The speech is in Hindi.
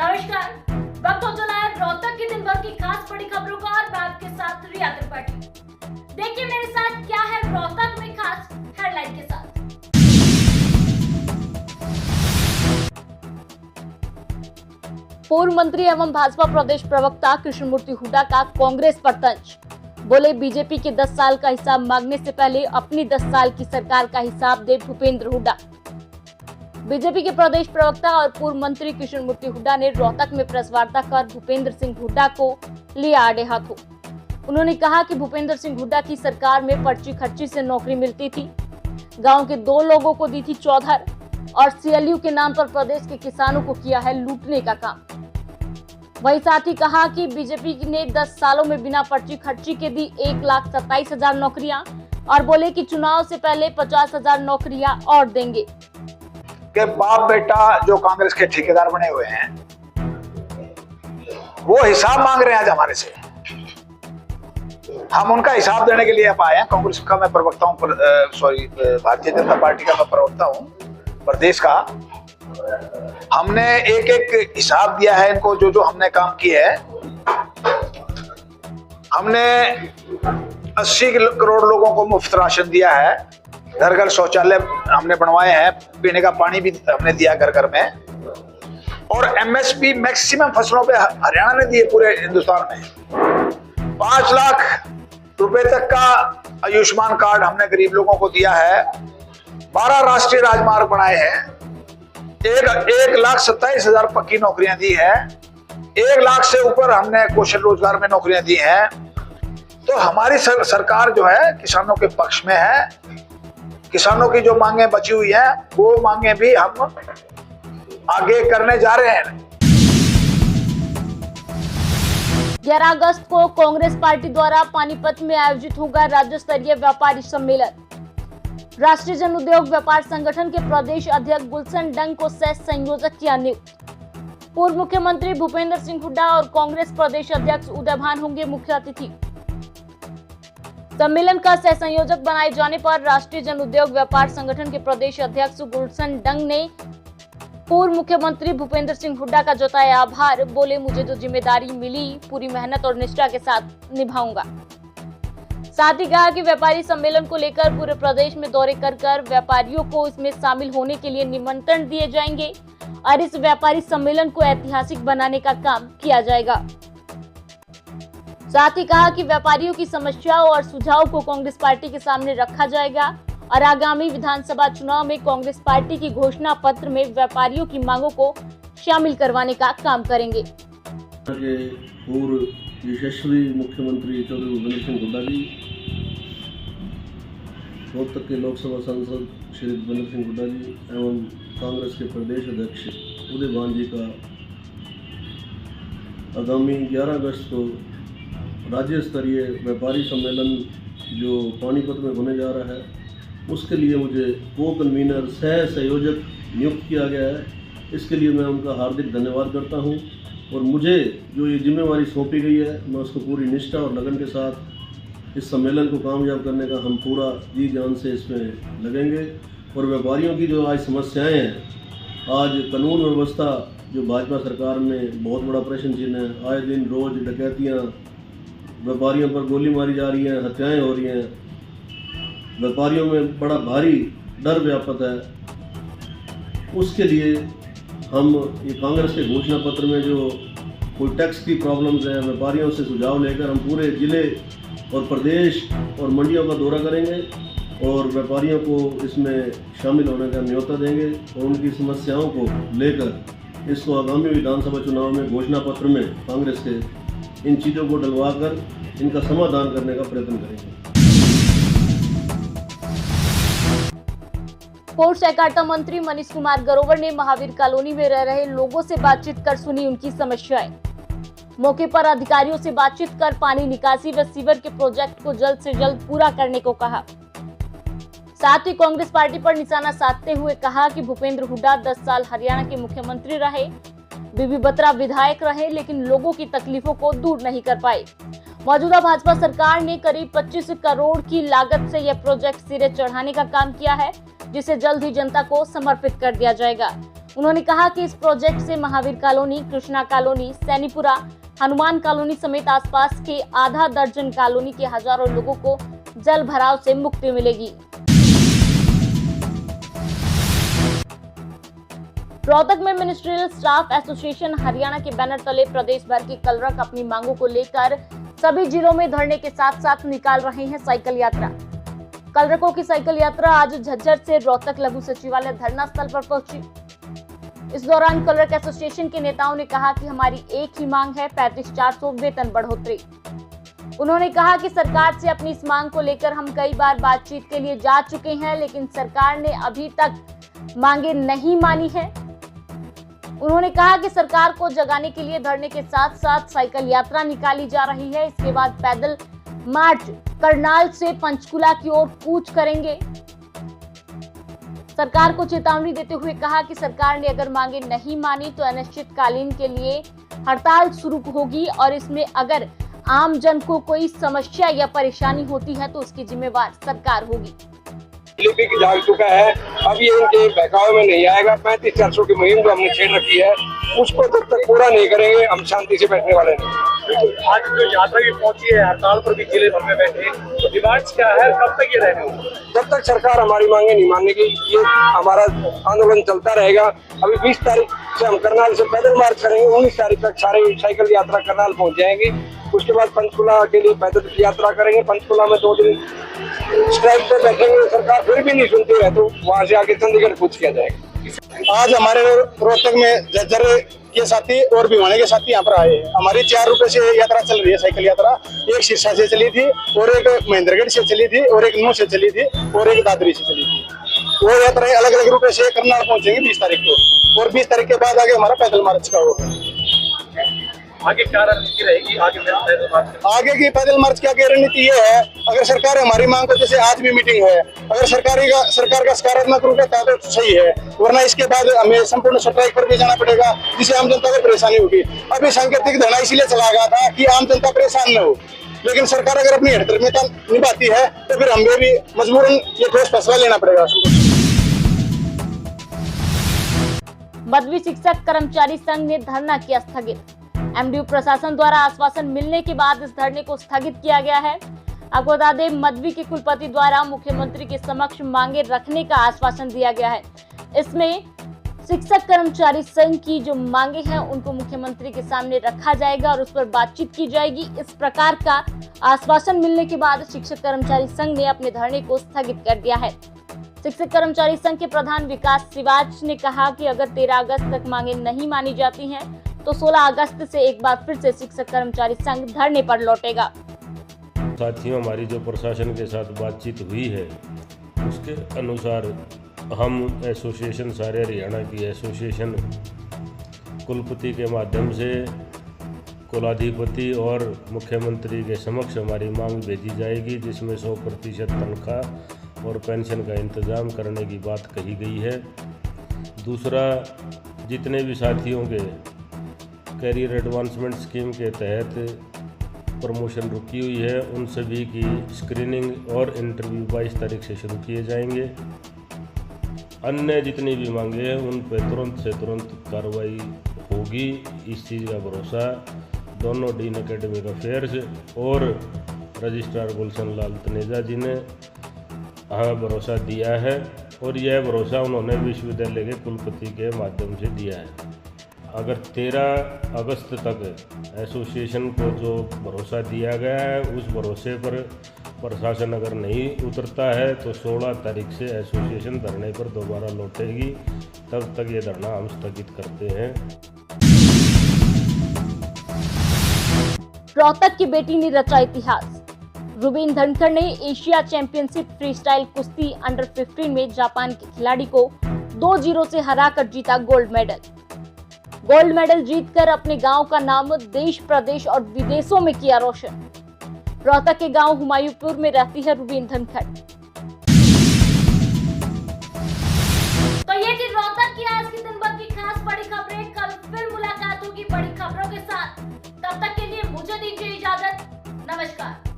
नमस्कार, वक्त हो चला है रोहतक की दिन भर की खास बड़ी खबरों का और मैं आपके साथ रिया त्रिपाठी। देखिए मेरे साथ क्या है रोहतक में खास हेडलाइन के साथ। पूर्व मंत्री एवं भाजपा प्रदेश प्रवक्ता कृष्णमूर्ति हुड्डा का कांग्रेस पर तंज। बोले बीजेपी के 10 साल का हिसाब मांगने से पहले अपनी 10 साल की सरकार का हिसाब दे भूपेंद्र हुड्डा। बीजेपी के प्रदेश प्रवक्ता और पूर्व मंत्री कृष्णमूर्ति हुड्डा ने रोहतक में प्रेस वार्ता कर भूपेंद्र सिंह हुड्डा को लिया आड़े हाथों। उन्होंने कहा कि भूपेंद्र सिंह हुड्डा की सरकार में पर्ची खर्ची से नौकरी मिलती थी, गांव के 2 लोगों को दी थी चौधर और CLU के नाम पर प्रदेश के किसानों को किया है लूटने का काम। वहीं साथ ही कहा कि बीजेपी ने 10 सालों में बिना पर्ची खर्ची के दी 1,27,000 नौकरियां और बोले कि चुनाव से पहले 50,000 नौकरियां और देंगे। के बाप बेटा जो कांग्रेस के ठेकेदार बने हुए हैं वो हिसाब मांग रहे हैं आज हमारे से। हम उनका हिसाब देने के लिए आए हैं। कांग्रेस का मैं प्रवक्ता हूं, भारतीय जनता पार्टी का मैं प्रवक्ता हूं प्रदेश का। हमने एक एक हिसाब दिया है इनको, जो हमने काम किए है। हमने 80 करोड़ लोगों को मुफ्त राशन दिया है, घर घर शौचालय हमने बनवाए हैं, पीने का पानी भी हमने दिया घर घर में, और MSP मैक्सिमम फसलों पे हरियाणा ने दिए पूरे हिंदुस्तान में। 5 लाख रुपए तक का आयुष्मान कार्ड हमने गरीब लोगों को दिया है। 12 राष्ट्रीय राजमार्ग बनाए हैं। 1,27,000 पक्की नौकरियां दी है। 1 लाख से ऊपर हमने कौशल रोजगार में नौकरियां दी हैं। तो हमारी सरकार जो है किसानों के पक्ष में है। किसानों की जो मांगे बची हुई हैं वो मांगे भी हम आगे करने जा रहे हैं। 11 अगस्त को कांग्रेस पार्टी द्वारा पानीपत में आयोजित होगा राज्य स्तरीय व्यापारी सम्मेलन। राष्ट्रीय जन उद्योग व्यापार संगठन के प्रदेश अध्यक्ष गुलशन डंग को सह संयोजक किया नियुक्त। पूर्व मुख्यमंत्री भूपेंद्र सिंह हुड्डा और कांग्रेस प्रदेश अध्यक्ष उदय भान होंगे मुख्य अतिथि। सम्मेलन का सह संयोजक बनाए जाने पर राष्ट्रीय जन उद्योग व्यापार संगठन के प्रदेश अध्यक्ष गुलशन डंग ने पूर्व मुख्यमंत्री भूपेंद्र सिंह हुड्डा का जताया आभार। बोले मुझे जो जिम्मेदारी मिली पूरी मेहनत और निष्ठा के साथ निभाऊंगा। साथ ही कहा कि व्यापारी सम्मेलन को लेकर पूरे प्रदेश में दौरे कर व्यापारियों को इसमें शामिल होने के लिए निमंत्रण दिए जाएंगे और इस व्यापारी सम्मेलन को ऐतिहासिक बनाने का काम किया जाएगा। साथ ही कहा कि व्यापारियों की समस्याओं और सुझाव को कांग्रेस पार्टी के सामने रखा जाएगा और आगामी विधानसभा चुनाव में कांग्रेस पार्टी की घोषणा पत्र में व्यापारियों की मांगों को शामिल करवाने का काम करेंगे। पूर्व यशस्वी मुख्यमंत्री चौधरी भूपेंद्र सिंह हुड्डा जी, रोहतक के लोकसभा सांसद श्री भूपेंद्र सिंह हुड्डा जी एवं कांग्रेस के प्रदेश अध्यक्ष उदय भान जी का आगामी 11 अगस्त को राज्य स्तरीय व्यापारी सम्मेलन जो पानीपत में होने जा रहा है उसके लिए मुझे को कन्वीनर सह संयोजक नियुक्त किया गया है। इसके लिए मैं उनका हार्दिक धन्यवाद करता हूं और मुझे जो ये जिम्मेवारी सौंपी गई है मैं उसको पूरी निष्ठा और लगन के साथ इस सम्मेलन को कामयाब करने का हम पूरा जी जान से इसमें लगेंगे। और व्यापारियों की जो आज समस्याएँ हैं, आज कानून व्यवस्था जो भाजपा सरकार में बहुत बड़ा प्रश्न चिन्ह है। आए दिन रोज डकैतियाँ, व्यापारियों पर गोली मारी जा रही है, हत्याएं हो रही हैं, व्यापारियों में बड़ा भारी डर व्याप्त है। उसके लिए हम ये कांग्रेस के घोषणा पत्र में जो कोई टैक्स की प्रॉब्लम्स हैं, व्यापारियों से सुझाव लेकर हम पूरे जिले और प्रदेश और मंडियों का दौरा करेंगे और व्यापारियों को इसमें शामिल होने का न्योता देंगे और उनकी समस्याओं को लेकर इसको आगामी विधानसभा चुनाव में घोषणा पत्र में कांग्रेस के इन चीज़ों को डलवाकर इनका समाधान करने का प्रयत्न करेंगे। पूर्व सहकारिता मंत्री मनीष कुमार ग्रोवर ने महावीर कॉलोनी में रह रहे लोगों से बातचीत कर सुनी उनकी समस्याएं। मौके पर अधिकारियों से बातचीत कर पानी निकासी व सीवर के प्रोजेक्ट को जल्द से जल्द पूरा करने को कहा। साथ ही कांग्रेस पार्टी पर निशाना साधते हुए कहा कि भूपेंद्र हुड्डा 10 साल हरियाणा के मुख्यमंत्री रहे, बीबी बत्रा विधायक रहे, लेकिन लोगों की तकलीफों को दूर नहीं कर पाए। मौजूदा भाजपा सरकार ने करीब 25 करोड़ की लागत से यह प्रोजेक्ट सिरे चढ़ाने का काम किया है, जिसे जल्द ही जनता को समर्पित कर दिया जाएगा। उन्होंने कहा कि इस प्रोजेक्ट से Mahavir colony, Krishna colony, Sainipura, Hanuman colony समेत आसपास के आधा दर्जन कॉलोनी के हजारों लोगों को जल भराव से मुक्ति मिलेगी। रोहतक में मिनिस्ट्रियल स्टाफ एसोसिएशन हरियाणा के बैनर तले प्रदेश भर के क्लर्क अपनी मांगों को लेकर सभी जिलों में धरने के साथ साथ निकाल रहे हैं साइकिल यात्रा। क्लर्कों की साइकिल यात्रा आज झज्जर से रोहतक लघु सचिवालय धरना स्थल पर पहुंची। इस दौरान क्लर्क एसोसिएशन के नेताओं ने कहा कि हमारी एक ही मांग है, 35,400 वेतन बढ़ोतरी। उन्होंने कहा कि सरकार से अपनी इस मांग को लेकर हम कई बार बातचीत के लिए जा चुके हैं, लेकिन सरकार ने अभी तक मांगे नहीं मानी है। उन्होंने कहा कि सरकार को जगाने के लिए धरने के साथ साथ साइकिल यात्रा निकाली जा रही है। इसके बाद पैदल मार्च करनाल से पंचकुला की ओर कूच करेंगे। सरकार को चेतावनी देते हुए कहा कि सरकार ने अगर मांगे नहीं मानी तो अनिश्चितकालीन के लिए हड़ताल शुरू होगी और इसमें अगर आम जन को कोई समस्या या परेशानी होती है तो उसकी जिम्मेवार सरकार होगी। लिपिक जाग चुका है, अब ये इनके बहकावे में नहीं आएगा। 35,400 की मुहिम जो हमने छेड़ रखी है उसको जब तक पूरा नहीं करेंगे हम शांति से बैठने वाले नहीं। आज जो यात्रा भी पहुंची है, हड़ताल पर भी जिले भर में बैठे, तो डिमांड्स क्या है, कब तक ये रहने होंगे? जब तक सरकार हमारी मांगे नहीं मानेगी ये हमारा आंदोलन चलता रहेगा। अभी 20 तारीख से हम करनाल से पैदल मार्च करेंगे, 19 तारीख तक सारे साइकिल यात्रा करनाल पहुंच जाएंगी। उसके बाद पंचकुला के लिए पैदल यात्रा करेंगे। पंचकुला में 2 दिन स्ट्राइक पे बैठेंगे, सरकार फिर भी नहीं सुनती है तो वहाँ से आगे चंडीगढ़ कूच किया जाएगा। आज हमारे रोहतक में झज्जर के साथी और भिवानी के साथी यहाँ पर आए हैं। हमारी 4 रुपए से यात्रा चल रही है, साइकिल यात्रा। एक सिरसा से चली थी और एक महेंद्रगढ़ से चली थी और एक नूह से चली थी और एक दादरी से चली थी। वो यात्राएं अलग अलग रुपए से करनाल पहुंचेंगे 20 तारीख को और 20 तारीख के बाद आगे हमारा पैदल मार्च का होगा। आगे क्या रणनीति रहेगी? आगे की पैदल मार्च की आगे रणनीति ये है, अगर सरकार हमारी मांग को, जैसे आज भी मीटिंग है, अगर सरकार का सकारात्मक रूप है तो सही है, वरना इसके बाद हमें संपूर्ण स्ट्राइक पर भी जाना पड़ेगा जिससे आम जनता को परेशानी होगी। अभी सांकेतिक धरना इसलिए चला गया था कि आम जनता परेशान न हो, लेकिन सरकार अगर अपनी हड़ताल निभाती है तो फिर हमें भी मजबूरन ये ठोस फैसला लेना पड़ेगा। मध्य शिक्षक कर्मचारी संघ ने धरना किया स्थगित। एमडीयू प्रशासन द्वारा आश्वासन मिलने के बाद इस धरने को स्थगित किया गया है। आपको बता दें, मध्वी के कुलपति द्वारा मुख्यमंत्री के समक्ष मांगे रखने का आश्वासन दिया गया है। इसमें शिक्षक कर्मचारी संघ की जो मांगे हैं उनको मुख्यमंत्री के सामने रखा जाएगा और उस पर बातचीत की जाएगी। इस प्रकार का आश्वासन मिलने के बाद शिक्षक कर्मचारी संघ ने अपने धरने को स्थगित कर दिया है। शिक्षक कर्मचारी संघ के प्रधान विकास शिवाज ने कहा कि अगर 13 अगस्त तक मांगे नहीं मानी जाती हैं तो 16 अगस्त से एक बार फिर से शिक्षक कर्मचारी संघ धरने पर लौटेगा। साथियों, हमारी जो प्रशासन के साथ बातचीत हुई है उसके अनुसार हम एसोसिएशन सारे हरियाणा की एसोसिएशन कुलपति के माध्यम से कुलाधिपति और मुख्यमंत्री के समक्ष हमारी मांग भेजी जाएगी, जिसमें 100% तनख्वाह और पेंशन का इंतज़ाम करने की बात कही गई है। दूसरा, जितने भी साथियों के कैरियर एडवांसमेंट स्कीम के तहत प्रमोशन रुकी हुई है उन सभी की स्क्रीनिंग और इंटरव्यू 22 तारीख से शुरू किए जाएंगे। अन्य जितनी भी मांगे हैं उन पर तुरंत से तुरंत कार्रवाई होगी, इस चीज़ का भरोसा दोनों डीन एकेडमिक अफेयर्स और रजिस्ट्रार गुलशन लाल तनेजा जी ने हमें भरोसा दिया है और यह भरोसा उन्होंने विश्वविद्यालय के कुलपति के माध्यम से दिया है। अगर 13 अगस्त तक एसोसिएशन को जो भरोसा दिया गया है उस भरोसे पर प्रशासन अगर नहीं उतरता है तो 16 तारीख से एसोसिएशन धरने पर दोबारा लौटेगी। तब तक ये धरना हम स्थगित करते हैं। रोहतक की बेटी ने रचा इतिहास। रुबीन धनखड़ ने एशिया चैंपियनशिप फ्रीस्टाइल कुश्ती अंडर 15 में जापान के खिलाड़ी को 2-0 से हराकर जीता गोल्ड मेडल। गोल्ड मेडल जीतकर अपने गांव का नाम देश, प्रदेश और विदेशों में किया रोशन। रोहतक के गांव हुमायूंपुर में रहती है रुबीन धनखड़। तो ये थी रोहतक की आज की दिन भर की खास बड़ी खबरें। कल फिर मुलाकात होगी बड़ी खबरों के साथ। तब तक के लिए मुझे दीजिए इजाजत। नमस्कार।